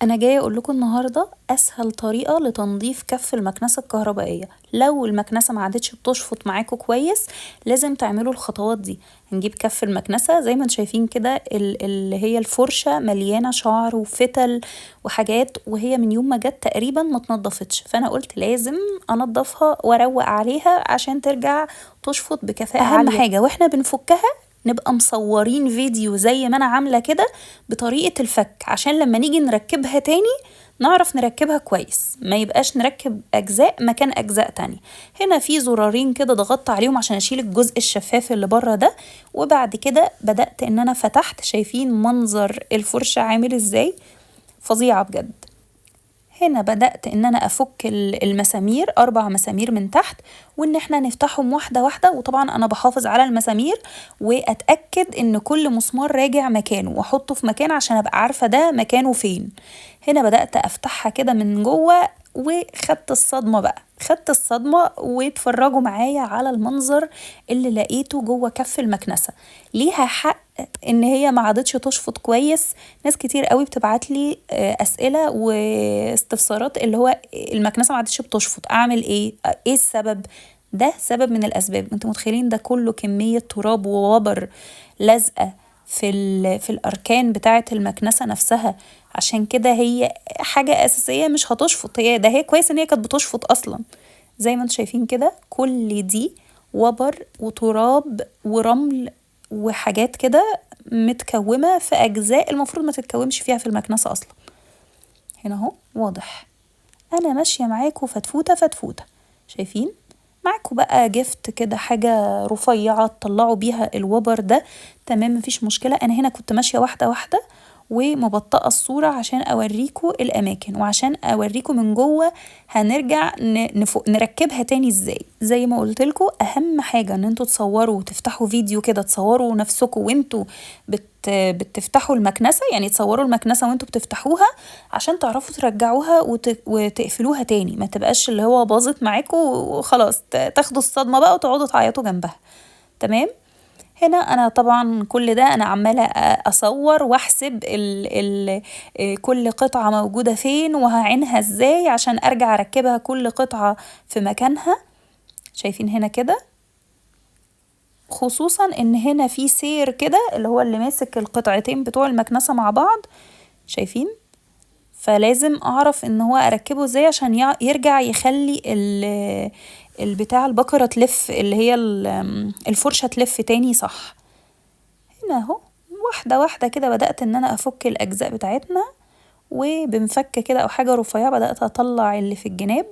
انا جايه اقول لكم النهارده اسهل طريقه لتنظيف كف المكنسه الكهربائيه. لو المكنسه ما عادتش بتشفط معاكم كويس لازم تعملوا الخطوات دي. هنجيب كف المكنسه زي ما انتم شايفين كده، اللي هي الفرشه مليانه شعر وفتل وحاجات، وهي من يوم ما جت تقريبا ما اتنضفتش، فانا قلت لازم انضفها واروق عليها عشان ترجع تشفط بكفاءه عاليه. اهم حاجه واحنا بنفكها نبقى مصورين فيديو زي ما انا عامله كده بطريقة الفك، عشان لما نيجي نركبها تاني نعرف نركبها كويس، ما يبقاش نركب أجزاء مكان أجزاء تانية. هنا في زرارين كده ضغطت عليهم عشان أشيل الجزء الشفاف اللي بره ده، وبعد كده بدأت إن أنا فتحت. شايفين منظر الفرشة عامل إزاي؟ فظيعة بجد. هنا بدأت ان انا افك المسامير، 4 مسامير من تحت، وان احنا نفتحهم واحدة واحدة، وطبعا انا بحافظ على المسامير واتأكد ان كل مسمار راجع مكانه واحطه في مكان عشان ابقى عارفة ده مكانه فين. هنا بدأت افتحها كده من جوه وخدت الصدمة بقى، خدت الصدمة واتفرجوا معايا على المنظر اللي لقيته جوه كف المكنسة. ليها حق ان هي ما عادتش تشفط كويس. ناس كتير قوي بتبعت لي اسئله واستفسارات، اللي هو المكنسه ما عادتش بتشفط، اعمل ايه؟ ايه السبب؟ ده سبب من الاسباب. انتوا متخيلين ده كله كميه تراب ووبر لازقه في الاركان بتاعه المكنسه نفسها، عشان كده هي حاجه اساسيه مش هتشفط. هي كويس ان هي كانت بتشفط اصلا. زي ما انتوا شايفين كده كل دي وبر وتراب ورمل وحاجات كده متكومة في أجزاء المفروض ما تتكومش فيها في المكنسة أصلا. هنا اهو واضح، أنا ماشية معاكوا فتفوتة فتفوتة. شايفين؟ معاكوا بقى جفت كده حاجة رفيعة تطلعوا بيها الوبر ده، تمام مفيش مشكلة. أنا هنا كنت ماشية واحدة واحدة ومبطئة الصورة عشان أوريكوا الأماكن وعشان أوريكوا من جوه هنرجع نركبها تاني ازاي. زي ما قلتلكوا أهم حاجة إن انتوا تصوروا وتفتحوا فيديو كده، تصوروا نفسكوا وانتوا بتفتحوا المكنسة، يعني تصوروا المكنسة وانتوا بتفتحوها عشان تعرفوا ترجعوها وتقفلوها تاني، ما تبقاش اللي هو باظت معاكوا وخلاص تاخدوا الصدمة بقى وتقعدوا تعيطوا جنبها. تمام. هنا انا طبعا كل ده انا عمالة اصور واحسب كل قطعة موجودة فين وهعينها ازاي عشان ارجع اركبها كل قطعة في مكانها. شايفين هنا كده، خصوصا ان هنا في سير كده اللي هو اللي ماسك القطعتين بتوع المكنسة مع بعض. شايفين؟ فلازم اعرف ان هو اركبه ازاي عشان يرجع يخلي البتاع البكرة تلف، اللي هي الفرشة تلف تاني صح. هنا اهو واحدة واحدة كده بدأت ان انا افك الاجزاء بتاعتنا، وبمفكة كده او حاجة رفيعة بدأت اطلع اللي في الجناب.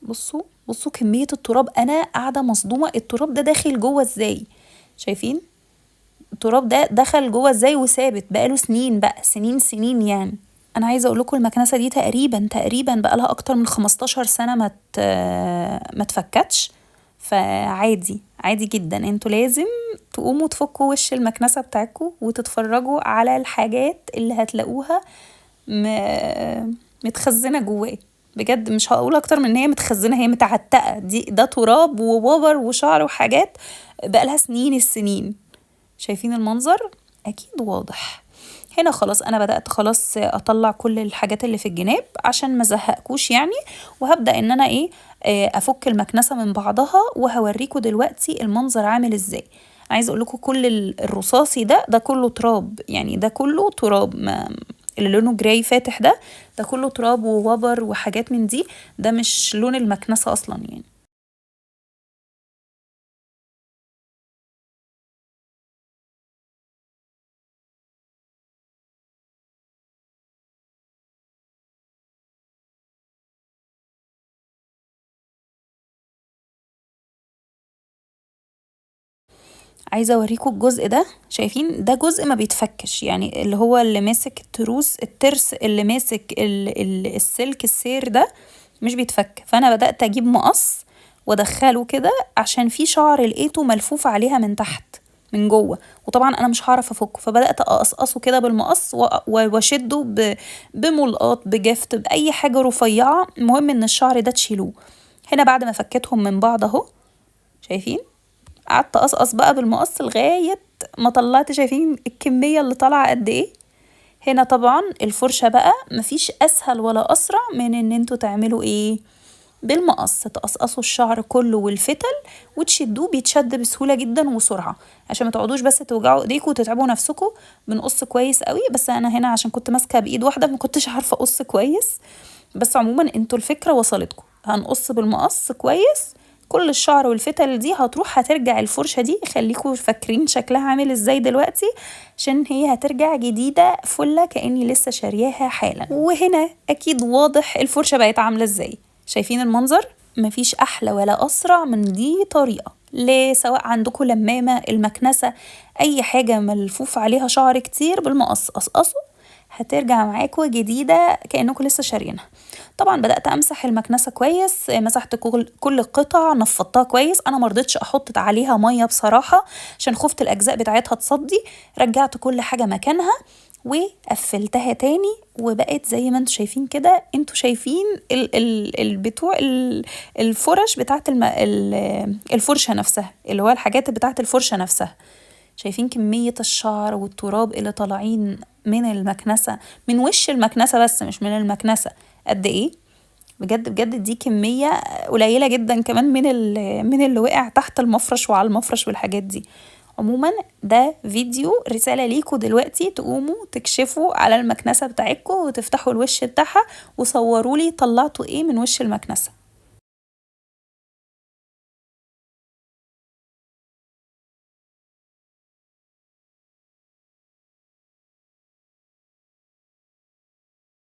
بصوا بصوا كمية التراب، انا قاعدة مصدومة، التراب ده داخل جوه ازاي؟ شايفين التراب ده دخل جوه ازاي وثابت بقاله سنين، بقى سنين سنين يعني. انا عايزه اقول لكم المكنسه دي تقريبا بقى لها اكتر من 15 سنه ما تفكتش. فعادي عادي جدا، انتوا لازم تقوموا تفكوا وش المكنسه بتاعتكم وتتفرجوا على الحاجات اللي هتلاقوها متخزنه جواه. بجد مش هقول اكتر من ان هي متخزنه، هي متعتقه، ده تراب ووبر وشعر وحاجات بقالها سنين السنين. شايفين المنظر؟ اكيد واضح. هنا خلاص انا بدأت خلاص اطلع كل الحاجات اللي في الجناب عشان ما ازهقكوش يعني، وهبدأ ان انا ايه، افك المكنسة من بعضها وهوريكوا دلوقتي المنظر عامل ازاي. عايز اقول لكم كل الرصاصي ده كله تراب، يعني ده كله تراب، ما اللي لونه جراي فاتح ده كله تراب ووبر وحاجات من دي، ده مش لون المكنسة اصلا يعني. عايزة اوريكم الجزء ده. شايفين ده جزء ما بيتفكش، يعني اللي هو اللي ماسك الترس اللي ماسك السلك السير ده مش بيتفك. فانا بدأت اجيب مقص وادخله كده عشان في شعر لقيته ملفوف عليها من تحت من جوه، وطبعا انا مش هعرف افكه، فبدأت اقصقصه كده بالمقص واشده بملقاط بجفت باي حاجة رفيعة، المهم ان الشعر ده تشيلوه. هنا بعد ما فكيتهم من بعض اهو، شايفين؟ قعدت اقصقص بقى بالمقص لغاية ما طلعت. شايفين الكمية اللي طالعة قد ايه؟ هنا طبعا الفرشة بقى مفيش اسهل ولا اسرع من ان انتوا تعملوا ايه، بالمقص تقصقصوا الشعر كله والفتل وتشدوه، بيتشد بسهولة جدا وسرعة، عشان ما تقعدوش بس توجعوا ايديكوا وتتعبوا نفسكوا. بنقص كويس قوي، بس انا هنا عشان كنت ماسكة بايد واحدة ما كنتش عارفة اقص كويس، بس عموما انتوا الفكرة وصلتكم. هنقص بالمقص كويس، كل الشعر والفتل دي هتروح، هترجع الفرشة دي، خليكوا فاكرين شكلها عامل ازاي دلوقتي، عشان هي هترجع جديدة فلة كأني لسه شارياها حالا. وهنا اكيد واضح الفرشة بقت عاملة ازاي، شايفين المنظر؟ مفيش احلى ولا اسرع من دي طريقة. ليه؟ سواء عندكم لمامة، المكنسة، اي حاجة ملفوف عليها شعر كتير، بالمقص قصقصوا هترجع معاكوا جديدة كأنكم لسه شارينها. طبعا بدأت امسح المكنسة كويس، مسحت كل القطع، نفضتها كويس. انا مرضتش احط عليها مية بصراحة عشان خفت الاجزاء بتاعتها تصدي. رجعت كل حاجة مكانها وقفلتها تاني، وبقت زي ما انتوا شايفين كده. انتوا شايفين الفرش بتاعت الفرشة نفسها، اللي هو الحاجات بتاعت الفرشة نفسها. شايفين كمية الشعر والتراب اللي طالعين من المكنسة، من وش المكنسة بس مش من المكنسة، قد ايه؟ بجد بجد دي كمية قليلة جدا كمان من اللي وقع تحت المفرش وعلى المفرش والحاجات دي. عموما ده فيديو رسالة ليكوا دلوقتي، تقوموا تكشفوا على المكنسة بتاعتكوا وتفتحوا الوش بتاعها وصورولي طلعتوا ايه من وش المكنسة.